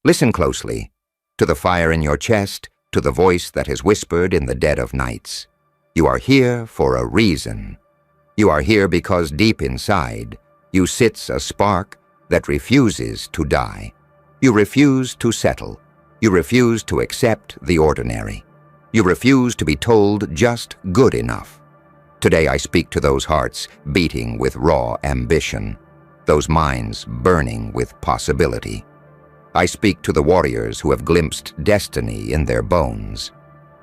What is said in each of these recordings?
Listen closely, to the fire in your chest, to the voice that has whispered in the dead of nights. You are here for a reason. You are here because deep inside, you sits a spark that refuses to die. You refuse to settle. You refuse to accept the ordinary. You refuse to be told just good enough. Today I speak to those hearts beating with raw ambition, those minds burning with possibility. I speak to the warriors who have glimpsed destiny in their bones.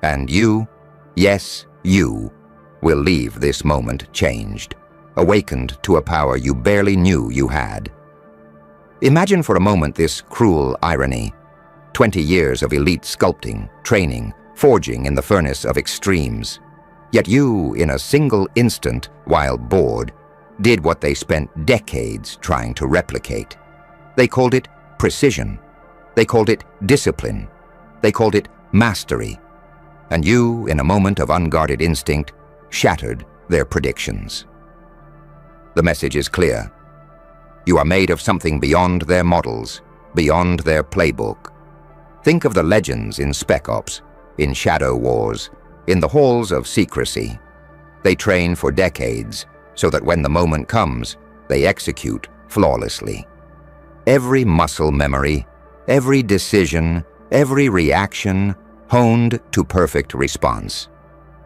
And you, yes, you, will leave this moment changed, awakened to a power you barely knew you had. Imagine for a moment this cruel irony. 20 years of elite sculpting, training, forging in the furnace of extremes. Yet you, in a single instant, while bored, did what they spent decades trying to replicate. They called it precision. They called it discipline. They called it mastery. And you, in a moment of unguarded instinct, shattered their predictions. The message is clear. You are made of something beyond their models, beyond their playbook. Think of the legends in Spec Ops, in Shadow Wars, in the halls of secrecy. They train for decades, so that when the moment comes, they execute flawlessly. Every muscle memory, every decision, every reaction, honed to perfect response.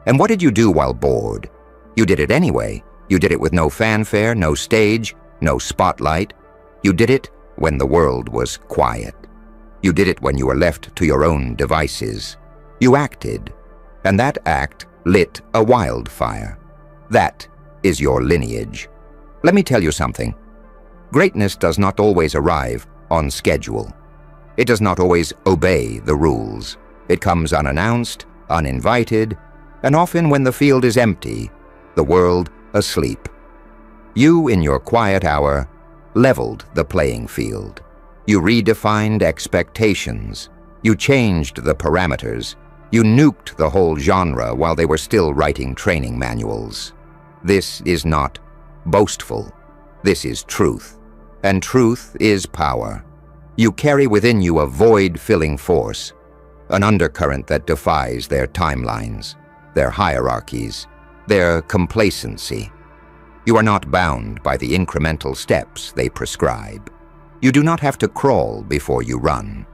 And what did you do while bored? You did it anyway. You did it with no fanfare, no stage, no spotlight. You did it when the world was quiet. You did it when you were left to your own devices. You acted, and that act lit a wildfire. That is your lineage. Let me tell you something. Greatness does not always arrive on schedule. It does not always obey the rules. It comes unannounced, uninvited, and often when the field is empty, the world asleep. You, in your quiet hour, leveled the playing field. You redefined expectations. You changed the parameters. You nuked the whole genre while they were still writing training manuals. This is not boastful. This is truth. And truth is power. You carry within you a void-filling force, an undercurrent that defies their timelines, their hierarchies, their complacency. You are not bound by the incremental steps they prescribe. You do not have to crawl before you run.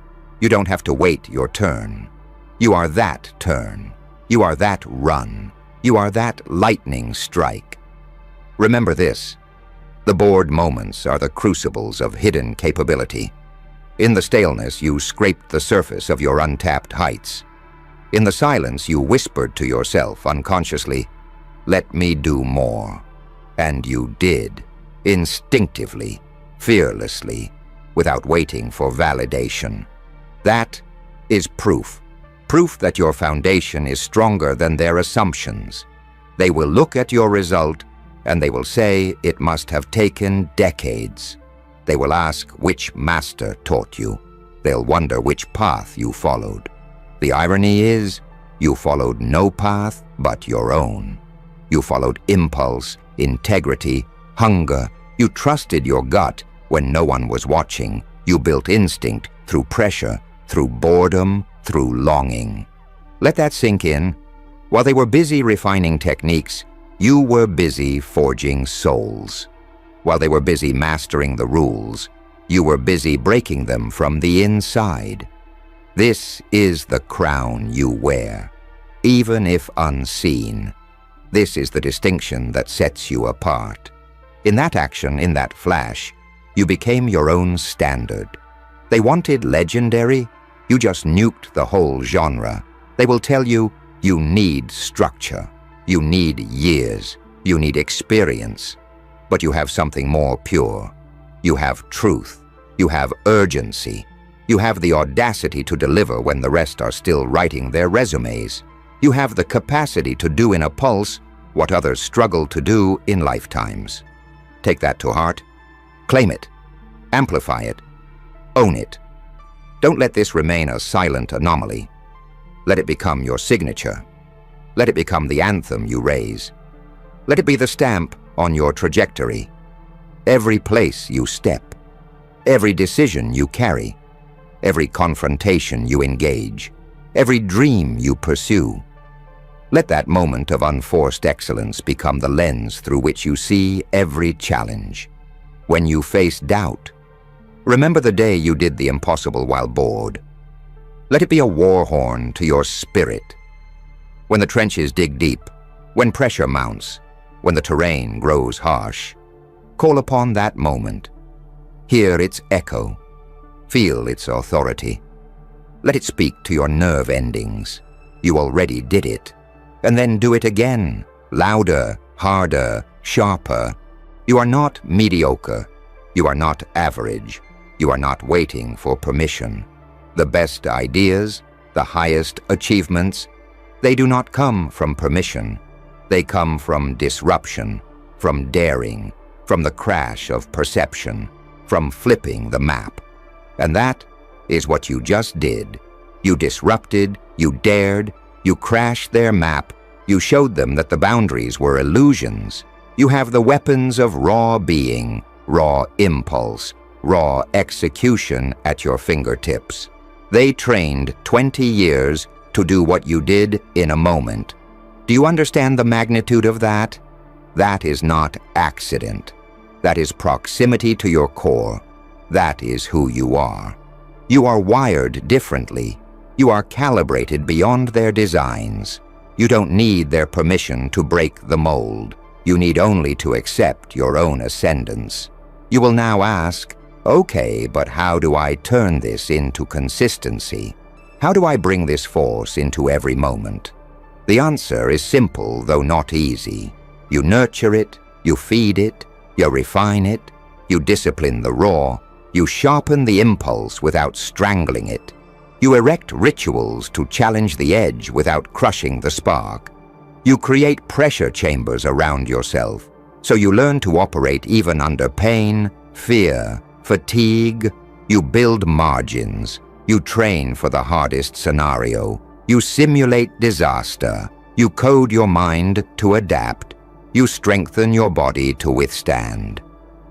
You don't have to wait your turn. You are that turn. You are that run. You are that lightning strike. Remember this. The bored moments are the crucibles of hidden capability. In the staleness, you scraped the surface of your untapped heights. In the silence, you whispered to yourself unconsciously, "Let me do more." And you did, instinctively, fearlessly, without waiting for validation. That is proof. Proof that your foundation is stronger than their assumptions. They will look at your result and they will say it must have taken decades. They will ask which master taught you. They'll wonder which path you followed. The irony is, you followed no path but your own. You followed impulse, integrity, hunger. You trusted your gut when no one was watching. You built instinct through pressure, through boredom, through longing. Let that sink in. While they were busy refining techniques, you were busy forging souls. While they were busy mastering the rules, you were busy breaking them from the inside. This is the crown you wear, even if unseen. This is the distinction that sets you apart. In that action, in that flash, you became your own standard. They wanted legendary. You just nuked the whole genre. They will tell you, you need structure. You need years. You need experience. But you have something more pure. You have truth. You have urgency. You have the audacity to deliver when the rest are still writing their resumes. You have the capacity to do in a pulse what others struggle to do in lifetimes. Take that to heart. Claim it. Amplify it. Own it. Don't let this remain a silent anomaly. Let it become your signature. Let it become the anthem you raise. Let it be the stamp on your trajectory. Every place you step. Every decision you carry. every confrontation you engage, every dream you pursue. Let that moment of unforced excellence become the lens through which you see every challenge. When you face doubt, remember the day you did the impossible while bored. Let it be a war horn to your spirit. When the trenches dig deep, when pressure mounts, when the terrain grows harsh, call upon that moment. Hear its echo. Feel its authority. Let it speak to your nerve endings. You already did it. And then do it again, louder, harder, sharper. You are not mediocre. You are not average. You are not waiting for permission. The best ideas, the highest achievements, they do not come from permission. They come from disruption, from daring, from the crash of perception, from flipping the map. And that is what you just did. You disrupted, you dared, you crashed their map, you showed them that the boundaries were illusions. You have the weapons of raw being, raw impulse, raw execution at your fingertips. They trained 20 years to do what you did in a moment. Do you understand the magnitude of that? That is not accident. That is proximity to your core. That is who you are. You are wired differently. You are calibrated beyond their designs. You don't need their permission to break the mold. You need only to accept your own ascendance. You will now ask, okay, but how do I turn this into consistency? How do I bring this force into every moment? The answer is simple, though not easy. You nurture it, you feed it, you refine it, you discipline the raw, you sharpen the impulse without strangling it. You erect rituals to challenge the edge without crushing the spark. You create pressure chambers around yourself, so you learn to operate even under pain, fear, fatigue. You build margins. You train for the hardest scenario. You simulate disaster. You code your mind to adapt. You strengthen your body to withstand.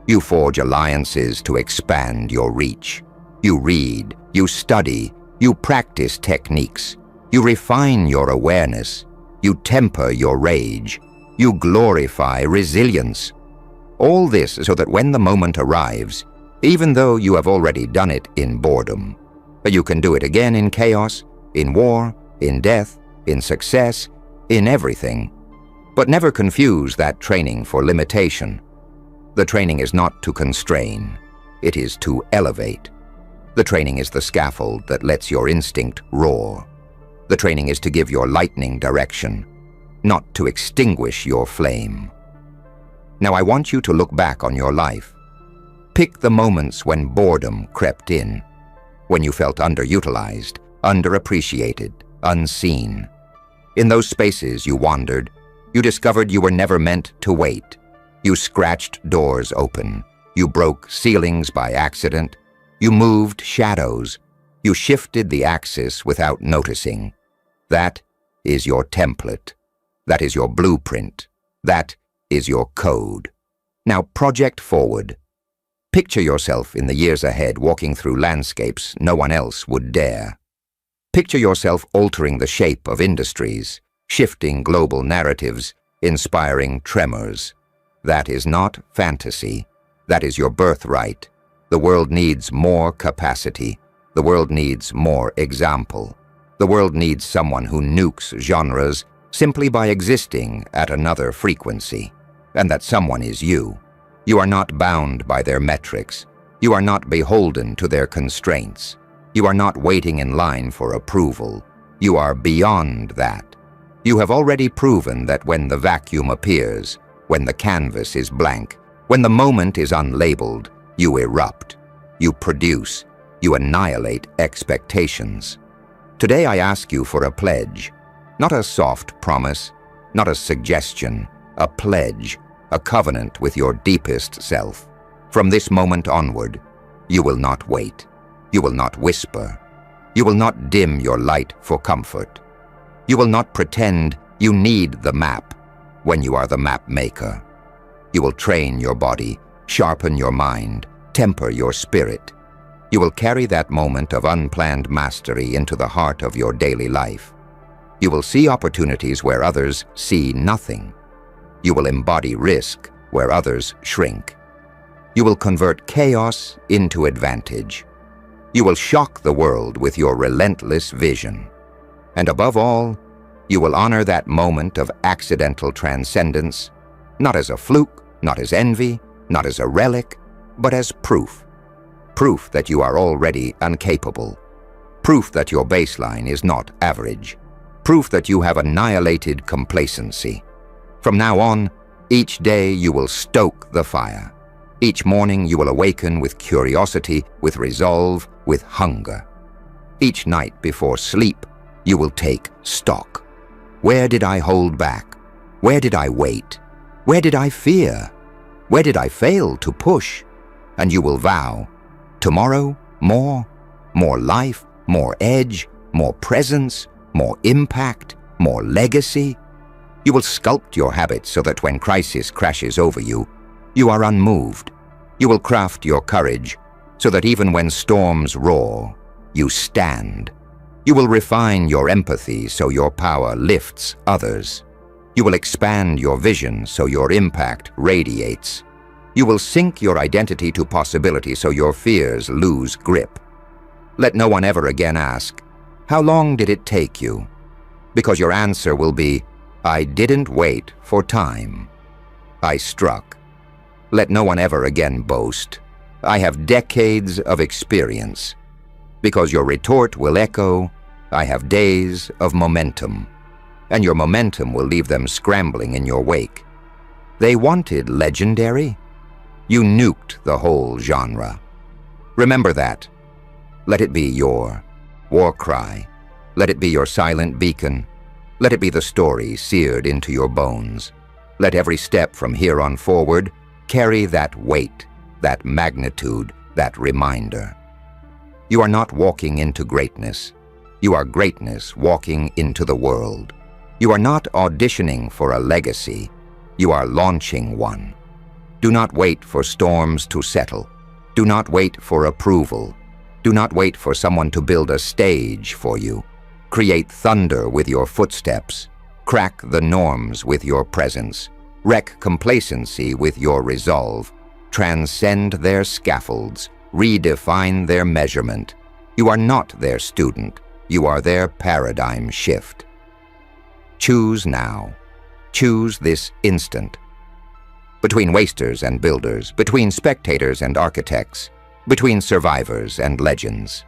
You forge alliances to expand your reach. You read, you study, you practice techniques. You refine your awareness. You temper your rage. You glorify resilience. All this so that when the moment arrives, even though you have already done it in boredom, you can do it again in chaos, in war, in death, in success, in everything. But never confuse that training for limitation. The training is not to constrain. It is to elevate. The training is the scaffold that lets your instinct roar. The training is to give your lightning direction, not to extinguish your flame. Now I want you to look back on your life. Pick the moments when boredom crept in, when you felt underutilized, underappreciated, unseen. In those spaces you wandered, you discovered you were never meant to wait. You scratched doors open. You broke ceilings by accident. You moved shadows. You shifted the axis without noticing. That is your template. That is your blueprint. That is your code. Now project forward. Picture yourself in the years ahead walking through landscapes no one else would dare. Picture yourself altering the shape of industries, shifting global narratives, inspiring tremors. That is not fantasy. That is your birthright. The world needs more capacity. The world needs more example. The world needs someone who nukes genres simply by existing at another frequency. And that someone is you. You are not bound by their metrics. You are not beholden to their constraints. You are not waiting in line for approval. You are beyond that. You have already proven that when the vacuum appears, when the canvas is blank, when the moment is unlabeled, you erupt. You produce. You annihilate expectations. Today I ask you for a pledge. Not a soft promise, not a suggestion, a pledge, a covenant with your deepest self. From this moment onward, you will not wait. You will not whisper. You will not dim your light for comfort. You will not pretend you need the map when you are the map maker. You will train your body, sharpen your mind, temper your spirit. You will carry that moment of unplanned mastery into the heart of your daily life. You will see opportunities where others see nothing. You will embody risk where others shrink. You will convert chaos into advantage. You will shock the world with your relentless vision. And above all, you will honor that moment of accidental transcendence, not as a fluke, not as envy, not as a relic, but as proof. Proof that you are already incapable. Proof that your baseline is not average. Proof that you have annihilated complacency. From now on, each day you will stoke the fire. Each morning you will awaken with curiosity, with resolve, with hunger. Each night before sleep, you will take stock. Where did I hold back? Where did I wait? Where did I fear? Where did I fail to push? And you will vow, tomorrow, more life, more edge, more presence, more impact, more legacy. You will sculpt your habits so that when crisis crashes over you, you are unmoved. You will craft your courage so that even when storms roar, you stand. You will refine your empathy so your power lifts others. You will expand your vision so your impact radiates. You will sink your identity to possibility so your fears lose grip. Let no one ever again ask, "How long did it take you?" Because your answer will be, "I didn't wait for time. I struck." Let no one ever again boast, "I have decades of experience." Because your retort will echo, "I have days of momentum." And your momentum will leave them scrambling in your wake. They wanted legendary. You nuked the whole genre. Remember that. Let it be your war cry. Let it be your silent beacon. Let it be the story seared into your bones. Let every step from here on forward carry that weight, that magnitude, that reminder. You are not walking into greatness. You are greatness walking into the world. You are not auditioning for a legacy. You are launching one. Do not wait for storms to settle. Do not wait for approval. Do not wait for someone to build a stage for you. Create thunder with your footsteps. Crack the norms with your presence. Wreck complacency with your resolve. Transcend their scaffolds. Redefine their measurement. You are not their student. You are their paradigm shift. Choose now. Choose this instant. Between wasters and builders, between spectators and architects, between survivors and legends.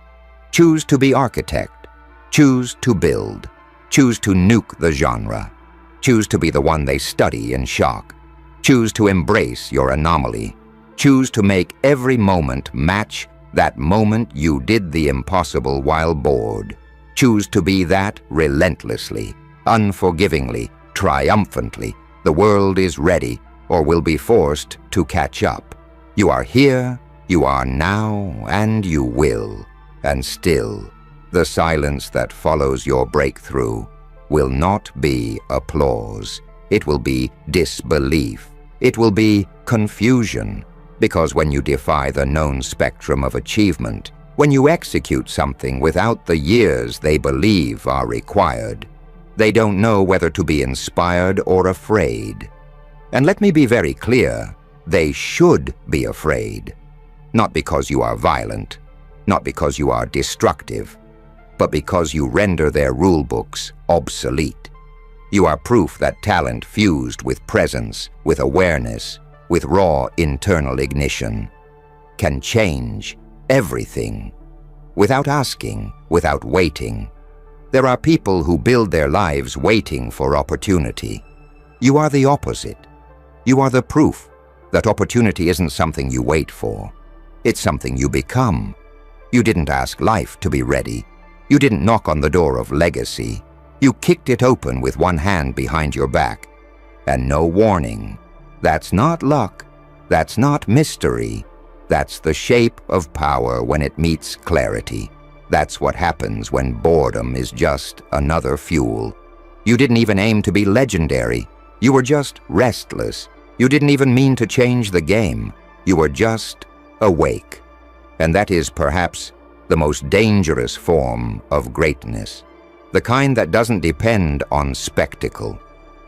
Choose to be architect. Choose to build. Choose to nuke the genre. Choose to be the one they study in shock. Choose to embrace your anomaly. Choose to make every moment match that moment you did the impossible while bored. Choose to be that relentlessly, unforgivingly, triumphantly. The world is ready, or will be forced to catch up. You are here, you are now, and you will. And still, the silence that follows your breakthrough will not be applause. It will be disbelief. It will be confusion. Because when you defy the known spectrum of achievement, when you execute something without the years they believe are required, they don't know whether to be inspired or afraid. And let me be very clear, they should be afraid. Not because you are violent, not because you are destructive, but because you render their rulebooks obsolete. You are proof that talent fused with presence, with awareness, with raw internal ignition, can change everything, without asking, without waiting. There are people who build their lives waiting for opportunity. You are the opposite. You are the proof that opportunity isn't something you wait for. It's something you become. You didn't ask life to be ready. You didn't knock on the door of legacy. You kicked it open with one hand behind your back. And no warning. That's not luck. That's not mystery. That's the shape of power when it meets clarity. That's what happens when boredom is just another fuel. You didn't even aim to be legendary. You were just restless. You didn't even mean to change the game. You were just awake. And that is perhaps the most dangerous form of greatness. The kind that doesn't depend on spectacle.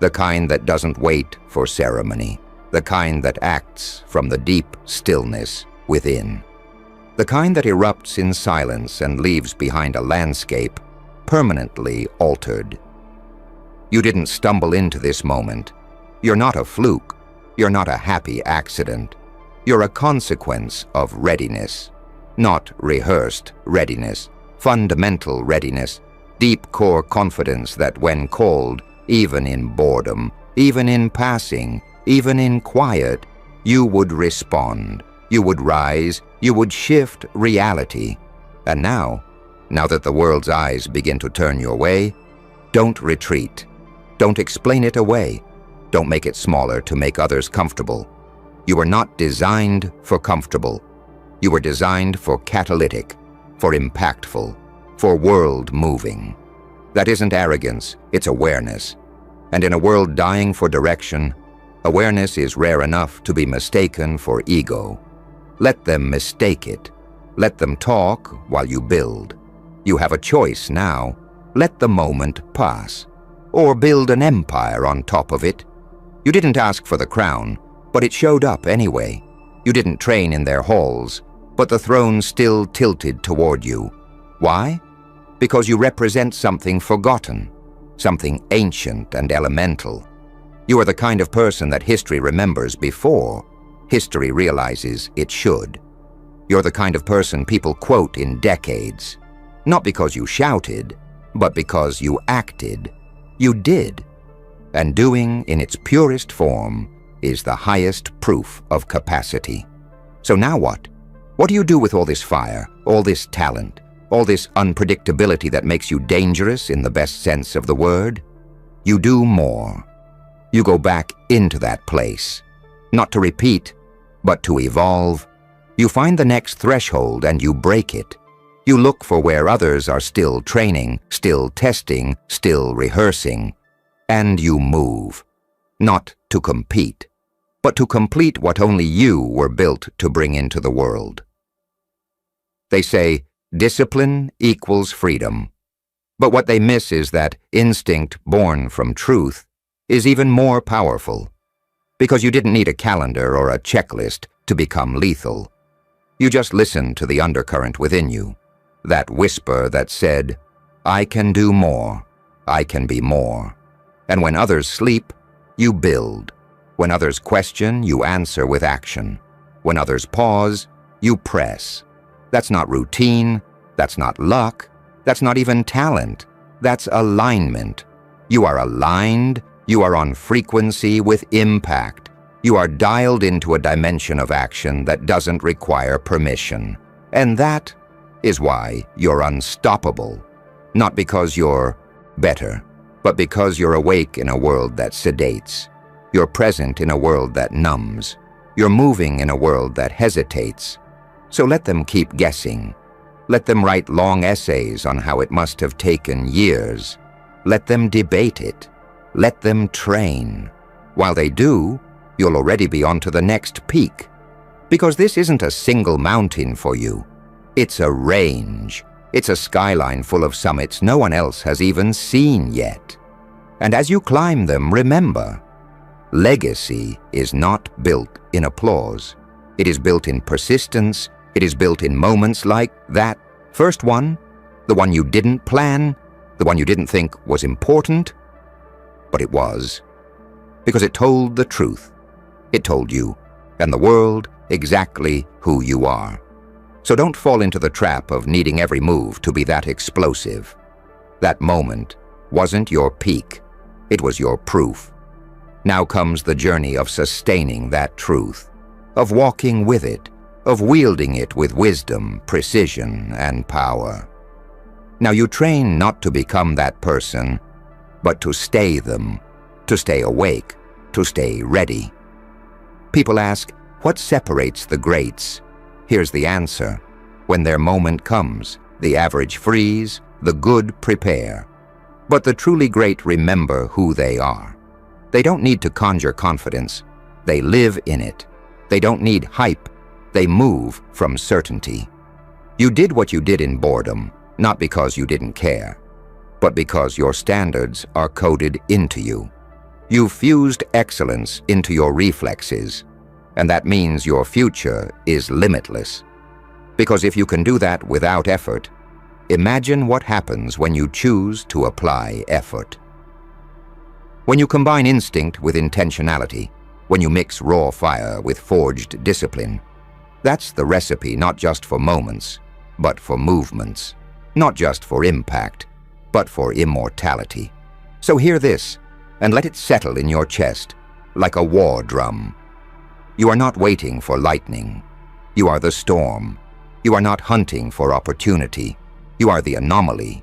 The kind that doesn't wait for ceremony. The kind that acts from the deep stillness within. The kind that erupts in silence and leaves behind a landscape permanently altered. You didn't stumble into this moment. You're not a fluke. You're not a happy accident. You're a consequence of readiness. Not rehearsed readiness, fundamental readiness, deep core confidence that when called, even in boredom, even in passing, even in quiet, you would respond, you would rise, you would shift reality. And now that the world's eyes begin to turn your way, don't retreat. Don't explain it away. Don't make it smaller to make others comfortable. You were not designed for comfortable. You were designed for catalytic, for impactful, for world-moving. That isn't arrogance, it's awareness. And in a world dying for direction, awareness is rare enough to be mistaken for ego. Let them mistake it. Let them talk while you build. You have a choice now. Let the moment pass. Or build an empire on top of it. You didn't ask for the crown, but it showed up anyway. You didn't train in their halls, but the throne still tilted toward you. Why? Because you represent something forgotten, something ancient and elemental. You are the kind of person that history remembers before history realizes it should. You're the kind of person people quote in decades, not because you shouted, but because you acted. You did. And doing in its purest form is the highest proof of capacity. So now what? What do you do with all this fire, all this talent, all this unpredictability that makes you dangerous in the best sense of the word? You do more. You go back into that place, not to repeat, but to evolve. You find the next threshold and you break it. You look for where others are still training, still testing, still rehearsing, and you move, not to compete, but to complete what only you were built to bring into the world. They say discipline equals freedom, but what they miss is that instinct born from truth is even more powerful, because you didn't need a calendar or a checklist to become lethal. You just listened to the undercurrent within you, that whisper that said, I can do more, I can be more. And when others sleep, you build. When others question, you answer with action. When others pause, you press. That's not routine, that's not luck, that's not even talent, that's alignment. You are aligned, you are on frequency with impact. You are dialed into a dimension of action that doesn't require permission. And that is why you're unstoppable. Not because you're better, but because you're awake in a world that sedates. You're present in a world that numbs. You're moving in a world that hesitates. So let them keep guessing. Let them write long essays on how it must have taken years. Let them debate it. Let them train. While they do, you'll already be on to the next peak. Because this isn't a single mountain for you. It's a range. It's a skyline full of summits no one else has even seen yet. And as you climb them, remember, legacy is not built in applause. It is built in persistence. It is built in moments like that first one, the one you didn't plan, the one you didn't think was important, but it was. Because it told the truth. It told you and the world exactly who you are. So don't fall into the trap of needing every move to be that explosive. That moment wasn't your peak. It was your proof. Now comes the journey of sustaining that truth, of walking with it, of wielding it with wisdom, precision, and power. Now you train not to become that person, but to stay them, to stay awake, to stay ready. People ask, what separates the greats? Here's the answer. When their moment comes, the average freeze, the good prepare. But the truly great remember who they are. They don't need to conjure confidence. They live in it. They don't need hype. They move from certainty. You did what you did in boredom, not because you didn't care, but because your standards are coded into you. You've fused excellence into your reflexes, and that means your future is limitless. Because if you can do that without effort, imagine what happens when you choose to apply effort. When you combine instinct with intentionality, when you mix raw fire with forged discipline, that's the recipe not just for moments, but for movements. Not just for impact, but for immortality. So hear this, and let it settle in your chest like a war drum. You are not waiting for lightning. You are the storm. You are not hunting for opportunity. You are the anomaly.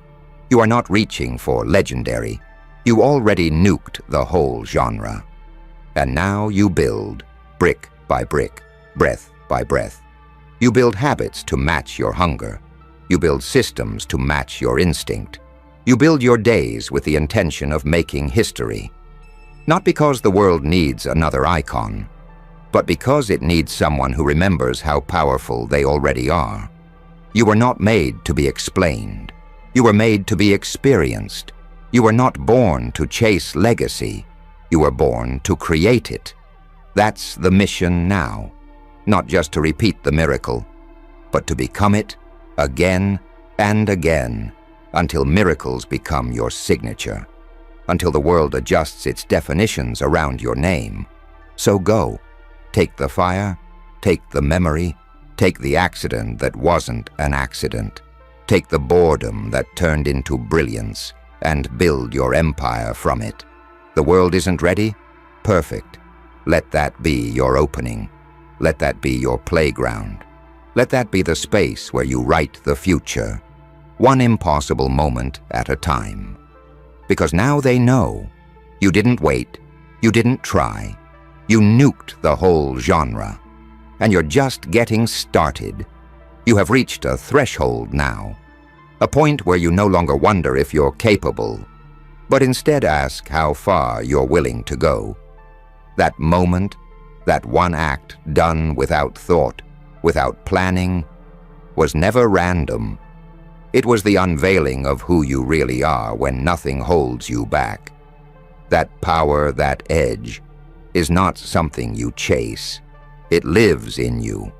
You are not reaching for legendary. You already nuked the whole genre. And now you build, brick by brick, breath by breath. You build habits to match your hunger. You build systems to match your instinct. You build your days with the intention of making history. Not because the world needs another icon, but because it needs someone who remembers how powerful they already are. You were not made to be explained. You were made to be experienced. You were not born to chase legacy. You were born to create it. That's the mission now. Not just to repeat the miracle, but to become it again and again, until miracles become your signature, until the world adjusts its definitions around your name. So go, take the fire, take the memory, take the accident that wasn't an accident, take the boredom that turned into brilliance, and build your empire from it. The world isn't ready? Perfect. Let that be your opening. Let that be your playground. Let that be the space where you write the future, one impossible moment at a time. Because now they know. You didn't wait. You didn't try. You nuked the whole genre. And you're just getting started. You have reached a threshold now, a point where you no longer wonder if you're capable, but instead ask how far you're willing to go. That moment, that one act done without thought, without planning, was never random. It was the unveiling of who you really are when nothing holds you back. That power, that edge, is not something you chase. It lives in you.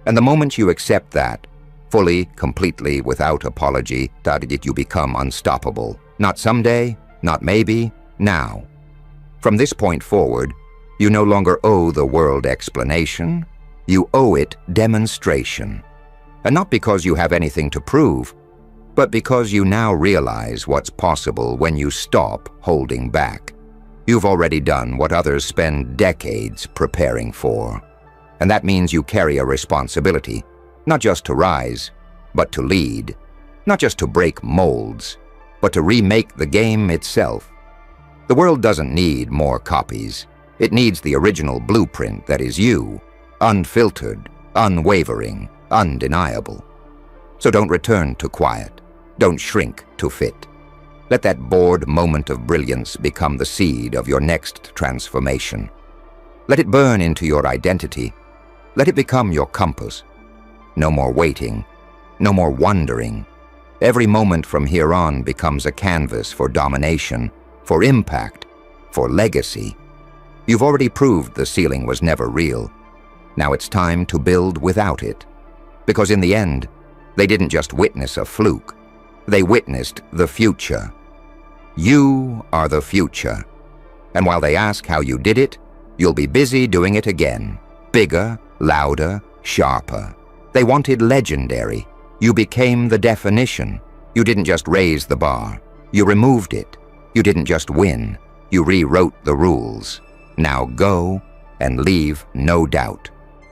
And the moment you accept that, fully, completely, without apology, you become unstoppable. Not someday, not maybe, now. From this point forward, you no longer owe the world explanation. You owe it demonstration. And not because you have anything to prove, but because you now realize what's possible when you stop holding back. You've already done what others spend decades preparing for. And that means you carry a responsibility, not just to rise, but to lead. Not just to break molds, but to remake the game itself. The world doesn't need more copies. It needs the original blueprint that is you, unfiltered, unwavering, undeniable. So don't return to quiet. Don't shrink to fit. Let that bored moment of brilliance become the seed of your next transformation. Let it burn into your identity. Let it become your compass. No more waiting. No more wondering. Every moment from here on becomes a canvas for domination, for impact, for legacy. You've already proved the ceiling was never real. Now it's time to build without it. Because in the end, they didn't just witness a fluke. They witnessed the future. You are the future. And while they ask how you did it, you'll be busy doing it again. Bigger, louder, sharper. They wanted legendary. You became the definition. You didn't just raise the bar. You removed it. You didn't just win. You rewrote the rules. Now go and leave no doubt.